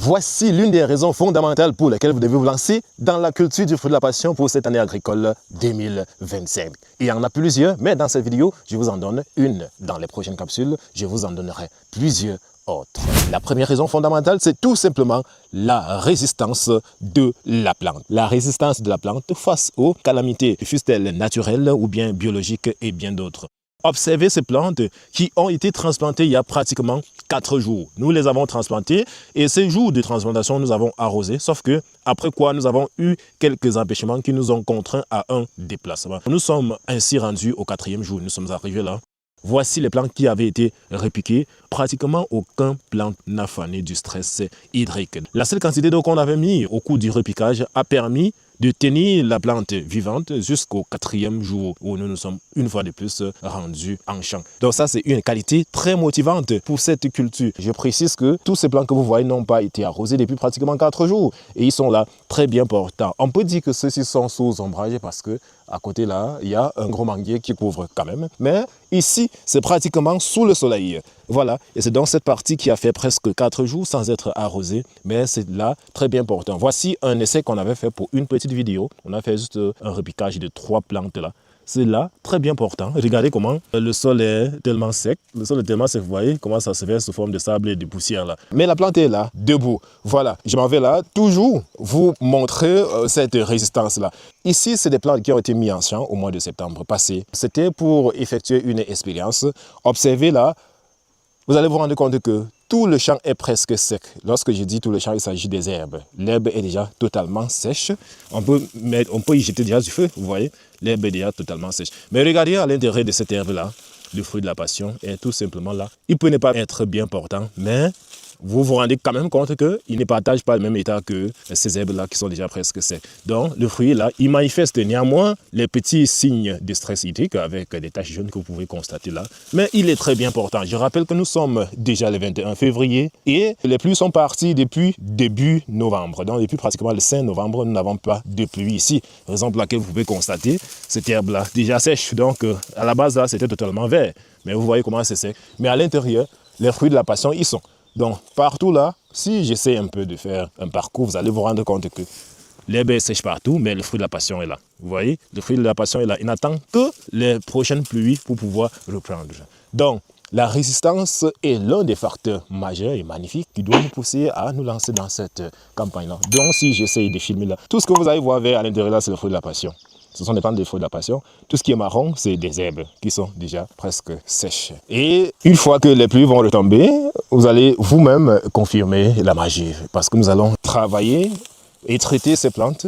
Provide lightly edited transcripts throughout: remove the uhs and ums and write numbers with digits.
Voici l'une des raisons fondamentales pour lesquelles vous devez vous lancer dans la culture du fruit de la passion pour cette année agricole 2025. Il y en a plusieurs, mais dans cette vidéo, je vous en donne une. Dans les prochaines capsules, je vous en donnerai plusieurs autres. La première raison fondamentale, c'est tout simplement la résistance de la plante. La résistance de la plante face aux calamités, fussent-elles naturelles ou bien biologiques et bien d'autres. Observez ces plantes qui ont été transplantées il y a pratiquement 4 jours. Nous les avons transplantées et ces jours de transplantation, nous avons arrosé, sauf que après quoi, nous avons eu quelques empêchements qui nous ont contraints à un déplacement. Nous sommes ainsi rendus au 4e jour. Nous sommes arrivés là. Voici les plantes qui avaient été repiquées. Pratiquement aucun plante n'a fané du stress hydrique. La seule quantité d'eau qu'on avait mis au cours du repiquage a permis de tenir la plante vivante jusqu'au 4e jour où nous nous sommes une fois de plus rendus en champ. Donc ça, c'est une qualité très motivante pour cette culture. Je précise que tous ces plants que vous voyez n'ont pas été arrosés depuis pratiquement 4 jours et ils sont là très bien portants. On peut dire que ceux-ci sont sous ombrage parce que à côté là, il y a un gros manguier qui couvre quand même. Mais ici, c'est pratiquement sous le soleil. Voilà, et c'est dans cette partie qui a fait presque 4 jours sans être arrosée, mais c'est là très bien portant. Voici un essai qu'on avait fait pour une petite vidéo. On a fait juste un repiquage de 3 plantes là. C'est là très bien portant. Regardez comment le sol est tellement sec. Le sol est tellement sec, vous voyez comment ça se fait sous forme de sable et de poussière là. Mais la plante est là, debout. Voilà, je m'en vais là toujours vous montrer cette résistance là. Ici, c'est des plantes qui ont été mises en champ au mois de septembre passé. C'était pour effectuer une expérience. Observez là. Vous allez vous rendre compte que tout le champ est presque sec. Lorsque je dis tout le champ, il s'agit des herbes. L'herbe est déjà totalement sèche. On peut y jeter déjà du feu, vous voyez. L'herbe est déjà totalement sèche. Mais regardez à l'intérieur de cette herbe-là, le fruit de la passion est tout simplement là. Il peut ne pas être bien portant, mais vous vous rendez quand même compte qu'il ne partage pas le même état que ces herbes-là qui sont déjà presque secs. Donc, le fruit là, il manifeste néanmoins les petits signes de stress hydrique avec des taches jaunes que vous pouvez constater là. Mais il est très bien portant. Je rappelle que nous sommes déjà le 21 février et les pluies sont parties depuis début novembre. Donc, depuis pratiquement le 5 novembre, nous n'avons pas de pluie ici. Raison pour laquelle vous pouvez constater cette herbe-là déjà sèche. Donc, à la base là, c'était totalement vert. Mais vous voyez comment c'est sec. Mais à l'intérieur, les fruits de la passion, ils sont. Donc, partout là, si j'essaie un peu de faire un parcours, vous allez vous rendre compte que l'herbe est sèche partout, mais le fruit de la passion est là. Vous voyez, le fruit de la passion est là. Il n'attend que les prochaines pluies pour pouvoir reprendre. Donc, la résistance est l'un des facteurs majeurs et magnifiques qui doit nous pousser à nous lancer dans cette campagne-là. Donc, si j'essaie de filmer là, tout ce que vous allez voir vers à l'intérieur là, c'est le fruit de la passion. Ce sont des plantes de fruits de la passion. Tout ce qui est marron, c'est des herbes qui sont déjà presque sèches. Et une fois que les pluies vont retomber, vous allez vous-même confirmer la magie. Parce que nous allons travailler et traiter ces plantes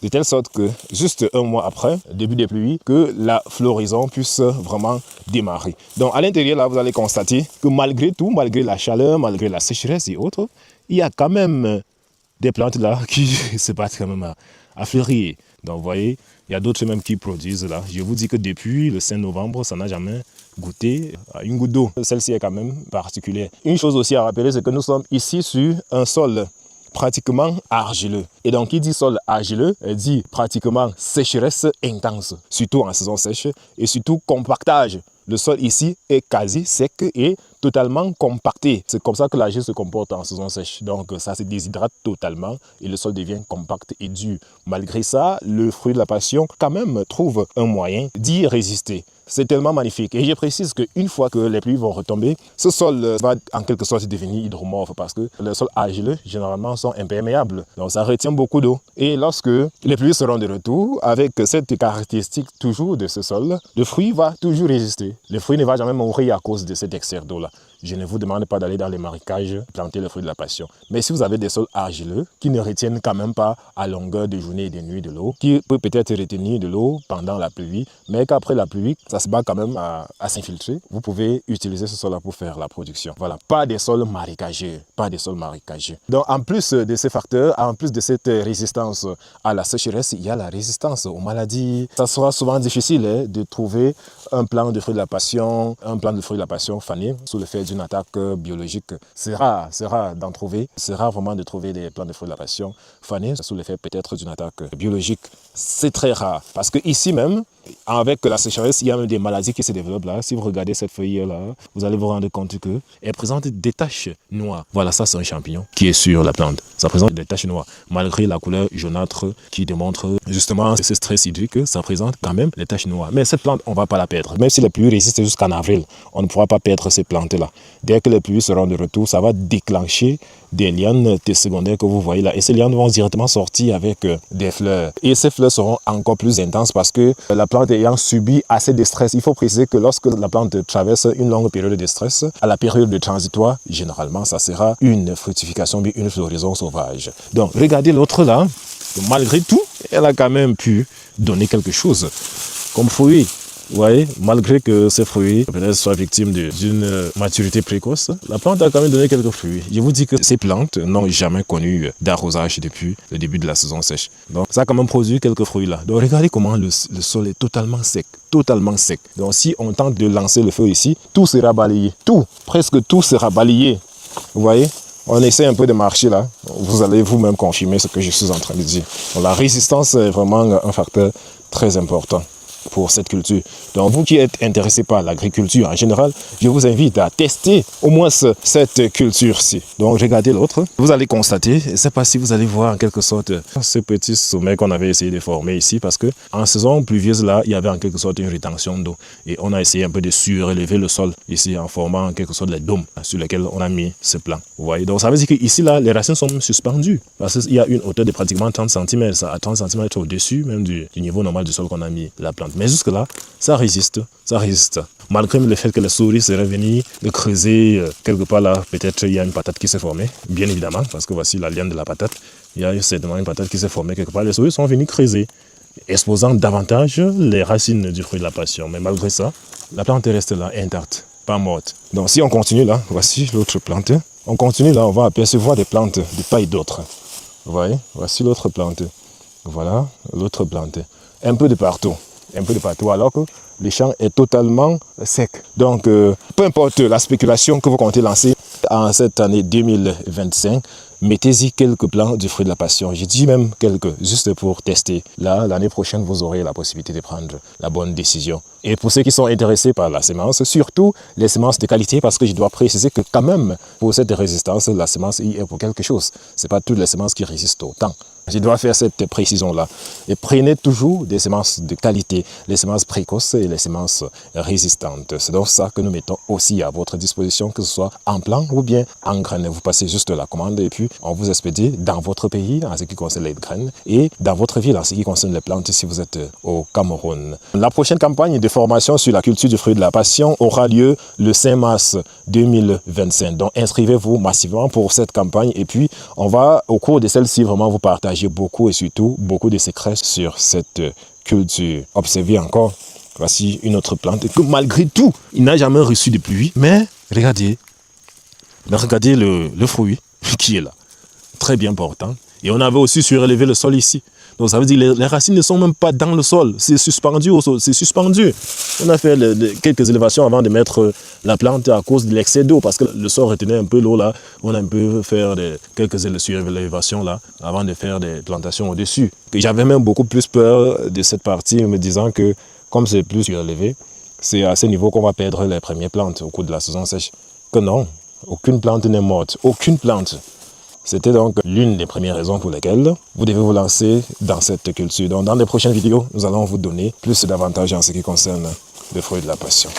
de telle sorte que juste un mois après, début des pluies, que la floraison puisse vraiment démarrer. Donc à l'intérieur, là, vous allez constater que malgré tout, malgré la chaleur, malgré la sécheresse et autres, il y a quand même des plantes là qui se battent quand même à fleurir. Donc vous voyez, il y a d'autres même qui produisent là. Je vous dis que depuis le 5 novembre, ça n'a jamais goûté à une goutte d'eau. Celle-ci est quand même particulière. Une chose aussi à rappeler, c'est que nous sommes ici sur un sol pratiquement argileux. Et donc, qui dit sol argileux, dit pratiquement sécheresse intense, surtout en saison sèche, et surtout compactage. Le sol ici est quasi sec et totalement compacté. C'est comme ça que l'argile se comporte en saison sèche. Donc ça se déshydrate totalement et le sol devient compact et dur. Malgré ça, le fruit de la passion quand même trouve un moyen d'y résister. C'est tellement magnifique. Et je précise qu'une fois que les pluies vont retomber, ce sol va en quelque sorte devenir hydromorphe parce que les sols argileux, généralement, sont imperméables. Donc ça retient beaucoup d'eau. Et lorsque les pluies seront de retour, avec cette caractéristique toujours de ce sol, le fruit va toujours résister. Le fruit ne va jamais mourir à cause de cet excès d'eau-là. Je ne vous demande pas d'aller dans les marécages planter le fruit de la passion. Mais si vous avez des sols argileux qui ne retiennent quand même pas à longueur de journée et de nuit de l'eau, qui peut peut-être retenir de l'eau pendant la pluie, mais qu'après la pluie, ça se bat quand même à s'infiltrer, vous pouvez utiliser ce sol-là pour faire la production. Voilà, pas des sols marécageux, pas des sols marécageux. Donc en plus de ces facteurs, en plus de cette résistance à la sécheresse, il y a la résistance aux maladies. Ça sera souvent difficile de trouver un plant de fruit de la passion, fané sous l'effet d'une attaque biologique. C'est rare d'en trouver. C'est rare vraiment de trouver des plants de fruit de la passion fanés sous l'effet peut-être d'une attaque biologique. C'est très rare parce que ici même, avec la sécheresse, il y a même des maladies qui se développent là. Si vous regardez cette feuille-là, vous allez vous rendre compte qu'elle présente des taches noires. Voilà, ça c'est un champignon qui est sur la plante. Ça présente des taches noires. Malgré la couleur jaunâtre qui démontre justement ce stress hydrique, ça présente quand même les taches noires. Mais cette plante, on ne va pas la perdre. Même si les pluies résistent jusqu'en avril, on ne pourra pas perdre ces plantes-là. Dès que les pluies seront de retour, ça va déclencher des lianes secondaires que vous voyez là. Et ces lianes vont directement sortir avec des fleurs. Et ces fleurs seront encore plus intenses parce que la plante ayant subi assez de stress, il faut préciser que lorsque la plante traverse une longue période de stress, à la période de transitoire, généralement, ça sera une fructification, mais une floraison sauvage. Donc, regardez l'autre là, malgré tout, elle a quand même pu donner quelque chose comme fruit. Vous voyez, malgré que ces fruits peut-être soient victimes d'une maturité précoce, la plante a quand même donné quelques fruits. Je vous dis que ces plantes n'ont jamais connu d'arrosage depuis le début de la saison sèche. Donc, ça a quand même produit quelques fruits là. Donc, regardez comment le sol est totalement sec. Totalement sec. Donc, si on tente de lancer le feu ici, tout sera balayé. Tout, presque tout sera balayé. Vous voyez? On essaie un peu de marcher là. Vous allez vous-même confirmer ce que je suis en train de dire. Donc, la résistance est vraiment un facteur très important pour cette culture. Donc vous qui êtes intéressé par l'agriculture en général, je vous invite à tester au moins cette culture-ci. Donc regardez l'autre. Vous allez constater, je ne sais pas si vous allez voir en quelque sorte ce petit sommet qu'on avait essayé de former ici parce que en saison pluvieuse là, il y avait en quelque sorte une rétention d'eau et on a essayé un peu de surélever le sol ici en formant en quelque sorte les dômes sur lesquels on a mis ce plan. Vous voyez, donc ça veut dire qu'ici là, les racines sont suspendues parce qu'il y a une hauteur de pratiquement 30 cm, à 30 cm au-dessus même du niveau normal du sol qu'on a mis la plante. Mais jusque-là, ça résiste. Malgré le fait que les souris seraient venues de creuser quelque part là, peut-être il y a une patate qui s'est formée, bien évidemment, parce que voici la liane de la patate. Il y a certainement une patate qui s'est formée quelque part. Les souris sont venues creuser, exposant davantage les racines du fruit de la passion. Mais malgré ça, la plante reste là, intacte, pas morte. Donc si on continue là, voici l'autre plante. On continue là, on va apercevoir des plantes de paille d'autres. Vous voyez, voici l'autre plante. Voilà, l'autre plante. Un peu de partout, alors que le champ est totalement sec. Donc, peu importe la spéculation que vous comptez lancer en cette année 2025, mettez-y quelques plants du fruit de la passion. Je dis même quelques, juste pour tester. Là, l'année prochaine, vous aurez la possibilité de prendre la bonne décision. Et pour ceux qui sont intéressés par la semence, surtout les semences de qualité, parce que je dois préciser que quand même, pour cette résistance, la semence y est pour quelque chose. Ce n'est pas toutes les semences qui résistent autant. Je dois faire cette précision-là. Et prenez toujours des semences de qualité, les semences précoces et les semences résistantes. C'est donc ça que nous mettons aussi à votre disposition, que ce soit en plant ou bien en graines. Vous passez juste la commande et puis on vous expédie dans votre pays en ce qui concerne les graines et dans votre ville en ce qui concerne les plantes si vous êtes au Cameroun. La prochaine campagne de formation sur la culture du fruit de la passion aura lieu le 5 mars 2025. Donc inscrivez-vous massivement pour cette campagne et puis on va au cours de celle-ci vraiment vous partager beaucoup et surtout beaucoup de secrets sur cette culture. Observez encore, voici une autre plante que malgré tout, il n'a jamais reçu de pluie. Mais regardez le fruit qui est là, très bien portant. Et on avait aussi surélevé le sol ici. Donc ça veut dire que les racines ne sont même pas dans le sol, c'est suspendu au sol, c'est suspendu. On a fait quelques élévations avant de mettre la plante à cause de l'excès d'eau, parce que le sol retenait un peu l'eau là. On a un peu fait quelques surélévations là, avant de faire des plantations au-dessus. J'avais même beaucoup plus peur de cette partie, me disant que comme c'est plus surélevé, c'est à ce niveau qu'on va perdre les premières plantes au cours de la saison sèche. Que non, aucune plante n'est morte, aucune plante. C'était donc l'une des premières raisons pour lesquelles vous devez vous lancer dans cette culture. Donc dans les prochaines vidéos, nous allons vous donner plus d'avantages en ce qui concerne le fruit de la passion.